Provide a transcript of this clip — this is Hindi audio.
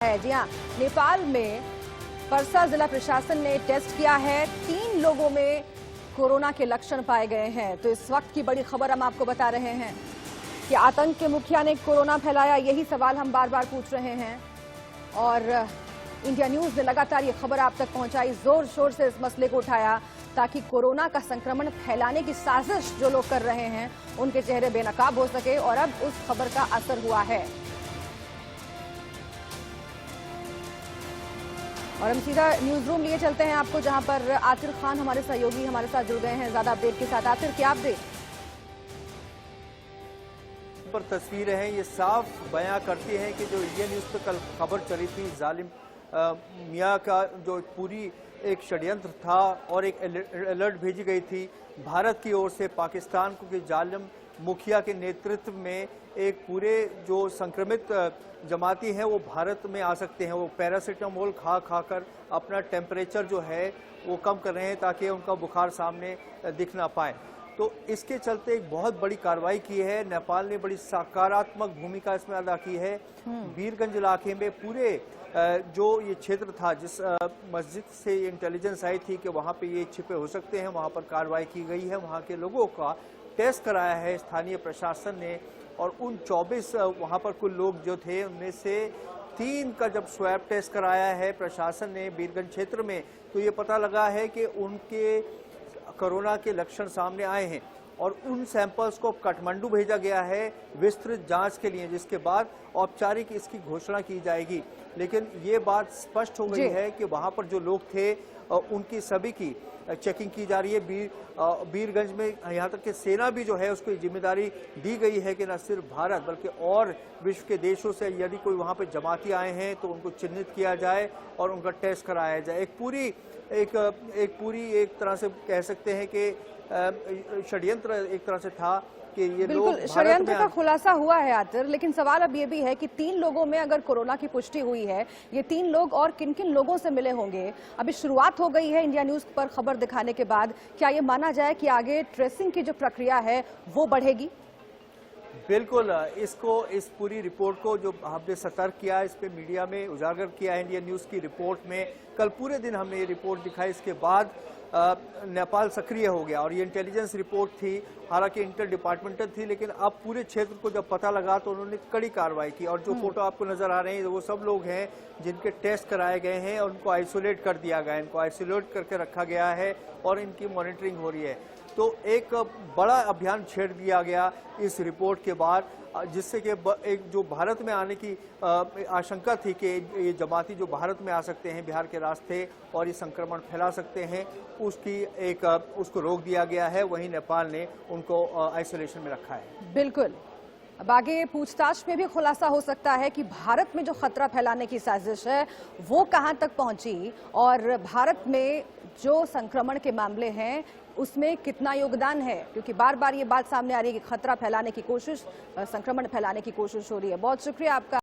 है। जी हाँ, नेपाल में परसा जिला प्रशासन ने टेस्ट किया है। 3 लोगों में कोरोना के लक्षण पाए गए हैं। तो इस वक्त की बड़ी खबर हम आपको बता रहे हैं कि आतंक के मुखिया ने कोरोना फैलाया, यही सवाल हम बार बार पूछ रहे हैं और इंडिया न्यूज ने लगातार ये खबर आप तक पहुंचाई, जोर शोर से इस मसले को उठाया ताकि कोरोना का संक्रमण फैलाने की साजिश जो लोग कर रहे हैं उनके चेहरे बेनकाब हो सके। और अब उस खबर का असर हुआ है और हम सीधा न्यूज रूम लिए चलते हैं आपको, जहां पर आतिर खान हमारे सहयोगी हमारे साथ जुड़ गए हैं ज्यादा अपडेट के साथ। आतिर, क्या अपडेट? पर तस्वीरें हैं, ये साफ बयां करती हैं कि जो इंडिया न्यूज पर कल खबर चली थी जालिम मियां का जो पूरी एक षड्यंत्र था और एक अलर्ट भेजी गई थी भारत की ओर से पाकिस्तान को कि जालिम मुखिया के नेतृत्व में एक पूरे जो संक्रमित जमाती हैं वो भारत में आ सकते हैं। वो पैरासीटामोल खा खाकर अपना टेम्परेचर जो है वो कम कर रहे हैं ताकि उनका बुखार सामने दिख ना पाए। तो इसके चलते एक बहुत बड़ी कार्रवाई की है। नेपाल ने बड़ी सकारात्मक भूमिका इसमें अदा की है। वीरगंज इलाके में पूरे जो ये क्षेत्र था, जिस मस्जिद से इंटेलिजेंस आई थी कि वहाँ पे ये छिपे हो सकते हैं, वहाँ पर कार्रवाई की गई है। वहाँ के लोगों का टेस्ट कराया है स्थानीय प्रशासन ने और उन 24 वहाँ पर कुल लोग जो थे उनमें से 3 का जब स्वैब टेस्ट कराया है प्रशासन ने वीरगंज क्षेत्र में, तो ये पता लगा है कि उनके कोरोना के लक्षण सामने आए हैं और उन सैंपल्स को काठमांडू भेजा गया है विस्तृत जांच के लिए, जिसके बाद औपचारिक इसकी घोषणा की जाएगी। लेकिन ये बात स्पष्ट हो गई है कि वहां पर जो लोग थे उनकी सभी की चेकिंग की जा रही है। वीरगंज में यहाँ तक कि सेना भी जो है उसको जिम्मेदारी दी गई है कि न सिर्फ भारत बल्कि और विश्व के देशों से यदि कोई वहाँ पे जमाती आए हैं तो उनको चिन्हित किया जाए और उनका टेस्ट कराया जाए। एक पूरी एक तरह से कह सकते हैं कि षड्यंत्र एक तरह से था कि ये बिल्कुल षड्यंत्र का खुलासा हुआ है आतिर। लेकिन सवाल अब ये भी है कि 3 लोगों में अगर कोरोना की पुष्टि हुई है, ये 3 लोग और किन किन लोगों से मिले होंगे? अभी शुरुआत हो गई है इंडिया न्यूज पर खबर दिखाने के बाद। क्या ये माना जाए कि आगे ट्रेसिंग की जो प्रक्रिया है वो बढ़ेगी? बिल्कुल, इस पूरी रिपोर्ट को जो हमने सतर्क किया, इस पे मीडिया में उजागर किया है इंडिया न्यूज की रिपोर्ट में। कल पूरे दिन हमने ये रिपोर्ट दिखाई, इसके बाद नेपाल सक्रिय हो गया और ये इंटेलिजेंस रिपोर्ट थी, हालांकि इंटर डिपार्टमेंटल थी, लेकिन अब पूरे क्षेत्र को जब पता लगा तो उन्होंने कड़ी कार्रवाई की। और जो फोटो आपको नजर आ रहे हैं वो सब लोग हैं जिनके टेस्ट कराए गए हैं और उनको आइसोलेट कर दिया गया है, इनको आइसोलेट करके रखा गया है और इनकी मॉनिटरिंग हो रही है। तो एक बड़ा अभियान छेड़ दिया गया इस रिपोर्ट के बाद, जिससे कि एक जो भारत में आने की आशंका थी कि ये जमाती जो भारत में आ सकते हैं बिहार के रास्ते और ये संक्रमण फैला सकते हैं, उसको रोक दिया गया है। वहीं नेपाल ने उनको आइसोलेशन में रखा है। बिल्कुल, अब आगे पूछताछ में भी खुलासा हो सकता है कि भारत में जो खतरा फैलाने की साजिश है वो कहां तक पहुंची और भारत में जो संक्रमण के मामले हैं उसमें कितना योगदान है, क्योंकि बार बार ये बात सामने आ रही है कि खतरा फैलाने की कोशिश, संक्रमण फैलाने की कोशिश हो रही है। बहुत शुक्रिया आपका।